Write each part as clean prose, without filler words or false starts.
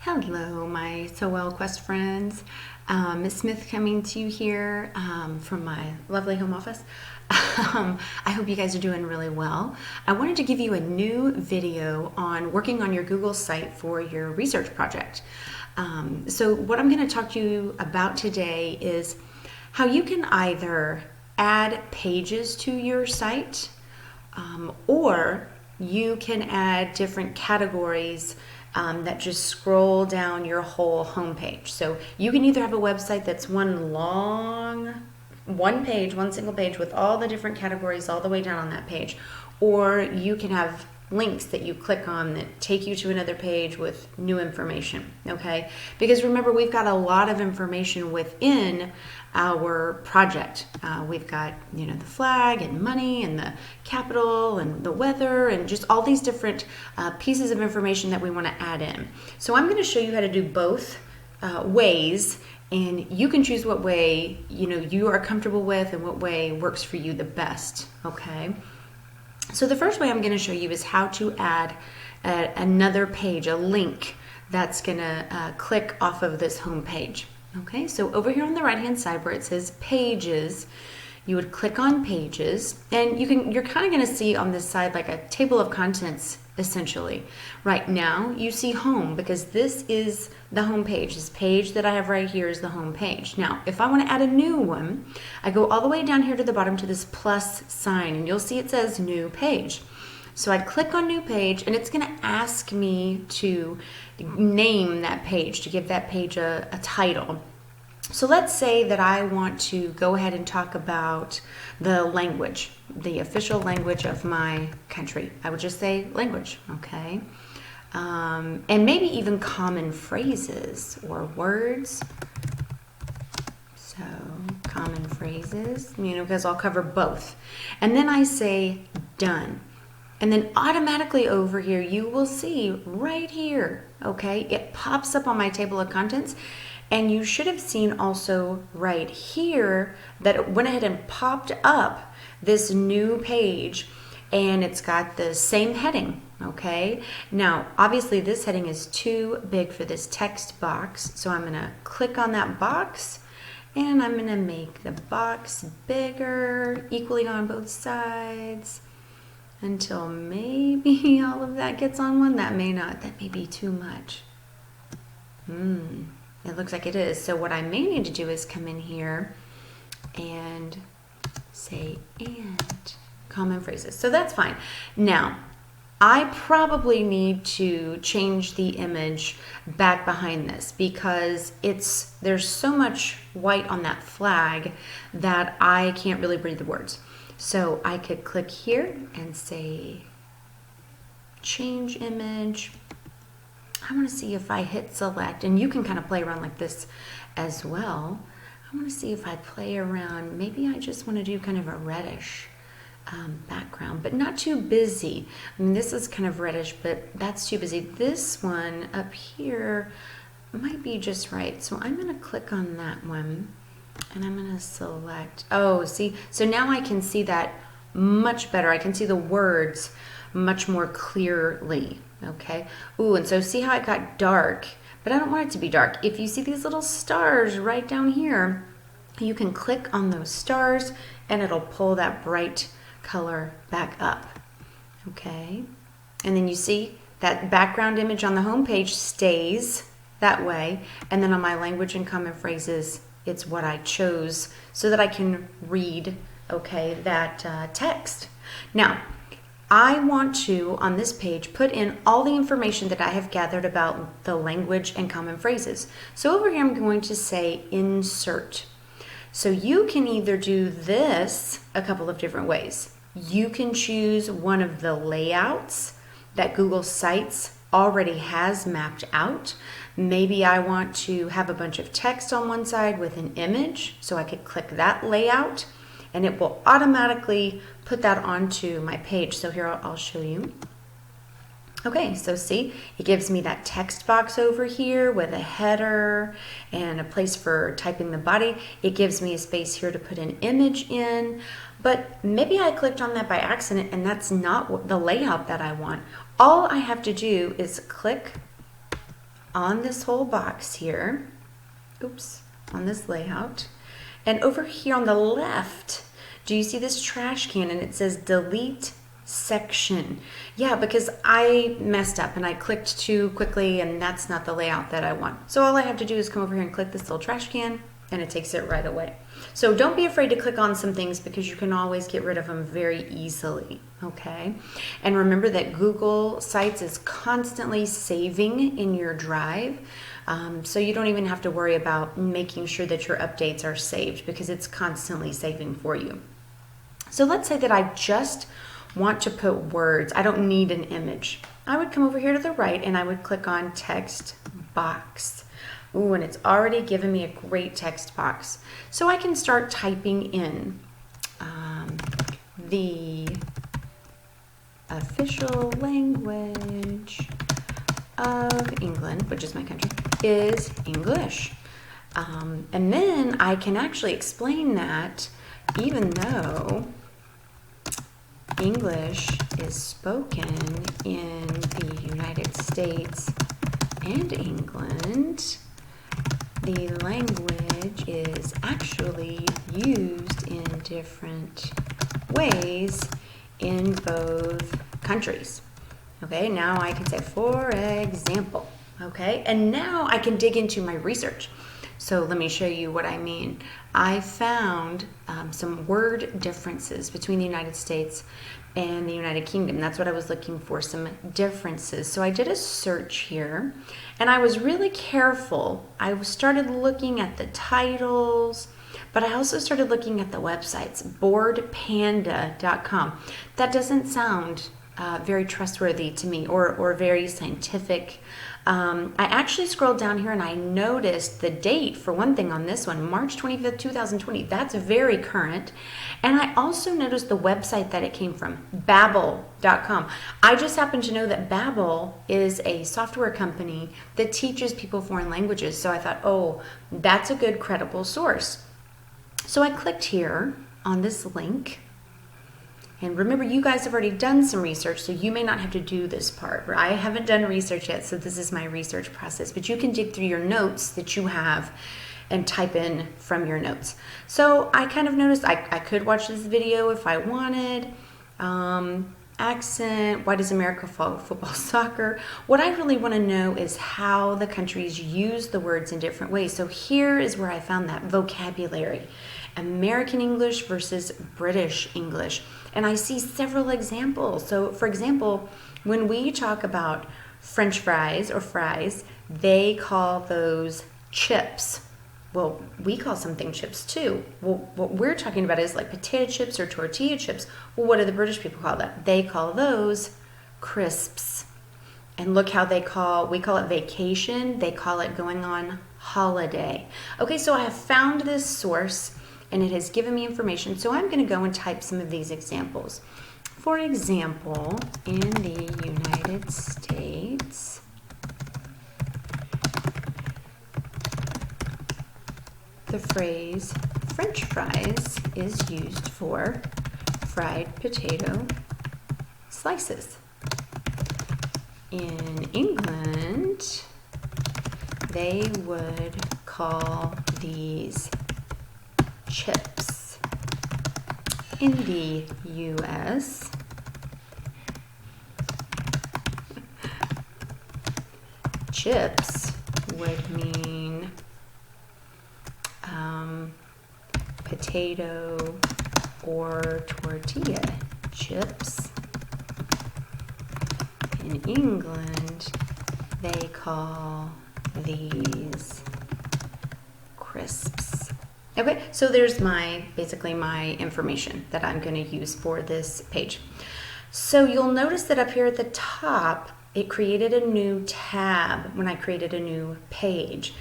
Hello, my So Well Quest friends. Miss Smith coming to you here from my lovely home office. I hope you guys are doing really well. I wanted to give you a new video on working on your Google site for your research project. So what I'm going to talk to you about today is how you can either add pages to your site or you can add different categories that just scroll down your whole homepage. So you can either have a website that's one page, one single page with all the different categories all the way down on that page, or you can have links that you click on that take you to another page with new information, okay? Because remember, we've got a lot of information within our project. We've got, the flag and money and the capital and the weather and just all these different pieces of information that we want to add in. So I'm going to show you how to do both ways, and you can choose what way you are comfortable with and what way works for you the best, okay? So the first way I'm going to show you is how to add another page, a link that's going to click off of this home page. Okay, so over here on the right hand side where it says pages, you would click on pages, and you're kind of going to see on this side like a table of contents essentially. Right now you see home because this is the home page. This page that I have right here is the home page. Now if I want to add a new one, I go all the way down here to the bottom to this plus sign, and you'll see it says new page. So I click on new page, and it's going to ask me to name that page, to give that page a title. So let's say that I want to go ahead and talk about the language, the official language of my country. I would just say language, okay? And maybe even common phrases or words. So common phrases, because I'll cover both. And then I say done. And then automatically over here, you will see right here, okay, it pops up on my table of contents. And you should have seen also right here that it went ahead and popped up this new page, and it's got the same heading, okay? Now, obviously this heading is too big for this text box, so I'm gonna click on that box, and I'm gonna make the box bigger, equally on both sides, until maybe all of that gets on one. That may not, that may be too much. It looks like it is. So what I may need to do is come in here and say and common phrases. So that's fine. Now, I probably need to change the image back behind this because there's so much white on that flag that I can't really read the words. So I could click here and say change image. I want to see if I hit select, and you can kind of play around like this as well. I want to see if I play around. Maybe I just want to do kind of a reddish background, but not too busy. I mean, this is kind of reddish, but that's too busy. This one up here might be just right. So I'm going to click on that one, and I'm going to select. Oh, see, so now I can see that much better. I can see the words much more clearly. Okay. Ooh, and so see how it got dark, but I don't want it to be dark. If you see these little stars right down here, you can click on those stars and it'll pull that bright color back up. Okay. And then you see that background image on the home page stays that way. And then on my language and common phrases, it's what I chose so that I can read, okay, that text. Now, I want to, on this page, put in all the information that I have gathered about the language and common phrases. So over here, I'm going to say insert. So you can either do this a couple of different ways. You can choose one of the layouts that Google Sites already has mapped out. Maybe I want to have a bunch of text on one side with an image, so I could click that layout, and it will automatically put that onto my page. So here I'll show you. Okay, so see, it gives me that text box over here with a header and a place for typing the body. It gives me a space here to put an image in, but maybe I clicked on that by accident and that's not the layout that I want. All I have to do is click on this whole box here, oops, on this layout, and over here on the left, do you see this trash can and it says delete section? Yeah, because I messed up and I clicked too quickly and that's not the layout that I want. So all I have to do is come over here and click this little trash can and it takes it right away. So don't be afraid to click on some things because you can always get rid of them very easily, okay? And remember that Google Sites is constantly saving in your drive, so you don't even have to worry about making sure that your updates are saved because it's constantly saving for you. So let's say that I just want to put words. I don't need an image. I would come over here to the right and I would click on text box. Ooh, and it's already given me a great text box. So I can start typing in the official language of England, which is my country, is English. And then I can actually explain that even though English is spoken in the United States and England, the language is actually used in different ways in both countries. Okay, now I can say, for example, okay, and now I can dig into my research. So let me show you what I mean. I found some word differences between the United States and the United Kingdom. That's what I was looking for, some differences. So I did a search here and I was really careful. I started looking at the titles, but I also started looking at the websites, boardpanda.com. That doesn't sound very trustworthy to me or very scientific. I actually scrolled down here and I noticed the date for one thing on this one, March 25th, 2020. That's very current. And I also noticed the website that it came from, Babbel.com. I just happen to know that Babbel is a software company that teaches people foreign languages. So I thought, oh, that's a good credible source. So I clicked here on this link. And remember, you guys have already done some research, so you may not have to do this part. I haven't done research yet, so this is my research process. But you can dig through your notes that you have and type in from your notes. So I kind of noticed I could watch this video if I wanted. Accent, why does America follow football, soccer? What I really want to know is how the countries use the words in different ways. So here is where I found that vocabulary. American English versus British English. And I see several examples. So for example, when we talk about French fries or fries, they call those chips. Well, we call something chips too. Well, what we're talking about is like potato chips or tortilla chips. Well, what do the British people call that? They call those crisps. And look how we call it vacation. They call it going on holiday. Okay, so I have found this source and it has given me information. So I'm going to go and type some of these examples. For example, in the United States, the phrase French fries is used for fried potato slices. In England, they would call these chips. In the US, chips would mean potato or tortilla chips. In England, they call these crisps. Okay, so there's basically my information that I'm going to use for this page. So you'll notice that up here at the top, it created a new tab when I created a new page.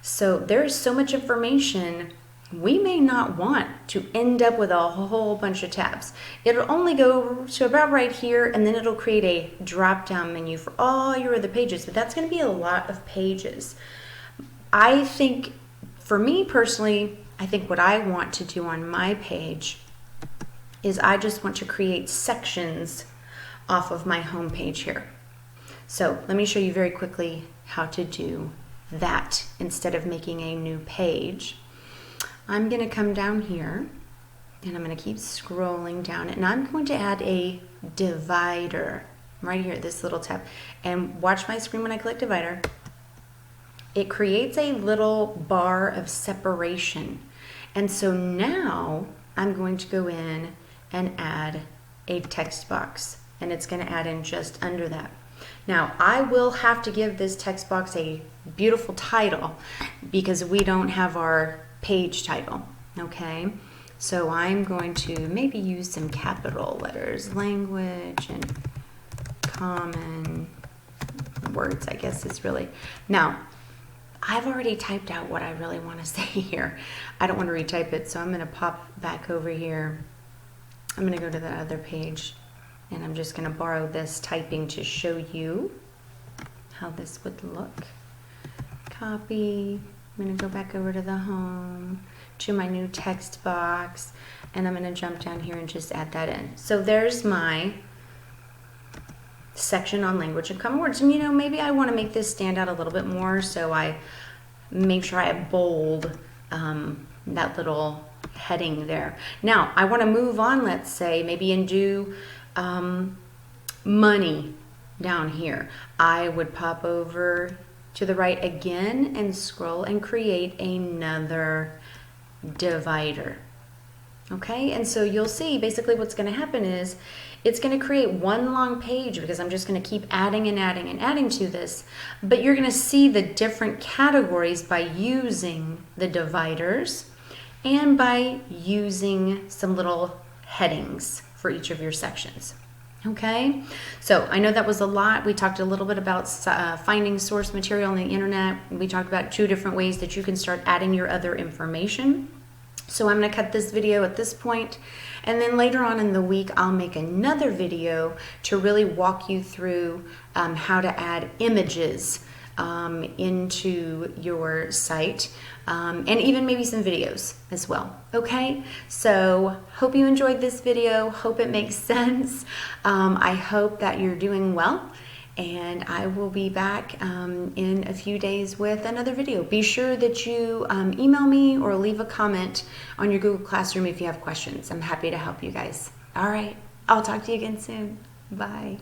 So there's so much information, we may not want to end up with a whole bunch of tabs. It'll only go to about right here, and then it'll create a drop-down menu for all your other pages, but that's going to be a lot of pages. I think, for me personally, I think what I want to do on my page is I just want to create sections off of my home page here. So let me show you very quickly how to do that instead of making a new page. I'm going to come down here and I'm going to keep scrolling down, and I'm going to add a divider right here, this little tab. And watch my screen when I click divider. It creates a little bar of separation. And so now I'm going to go in and add a text box, and it's going to add in just under that. Now I will have to give this text box a beautiful title because we don't have our page title, okay? So I'm going to maybe use some capital letters, language and common words, I guess is really. Now, I've already typed out what I really want to say here. I don't want to retype it, so I'm going to pop back over here. I'm going to go to the other page, and I'm just going to borrow this typing to show you how this would look. Copy. I'm going to go back over to the home, to my new text box, and I'm going to jump down here and just add that in. So there's my section on language and common words. And you know, maybe I want to make this stand out a little bit more, so I make sure I bold that little heading there. Now I want to move on, let's say, maybe and do money down here. I would pop over to the right again and scroll and create another divider. Okay, and so you'll see basically what's going to happen is it's going to create one long page because I'm just going to keep adding and adding and adding to this, but you're going to see the different categories by using the dividers and by using some little headings for each of your sections. Okay, so I know that was a lot. We talked a little bit about finding source material on the internet. We talked about 2 different ways that you can start adding your other information. So I'm going to cut this video at this point, and then later on in the week I'll make another video to really walk you through how to add images into your site, and even maybe some videos as well. Okay, so hope you enjoyed this video, hope it makes sense. I hope that you're doing well, and I will be back in a few days with another video. Be sure that you email me or leave a comment on your Google Classroom if you have questions. I'm happy to help you guys. All right, I'll talk to you again soon. Bye.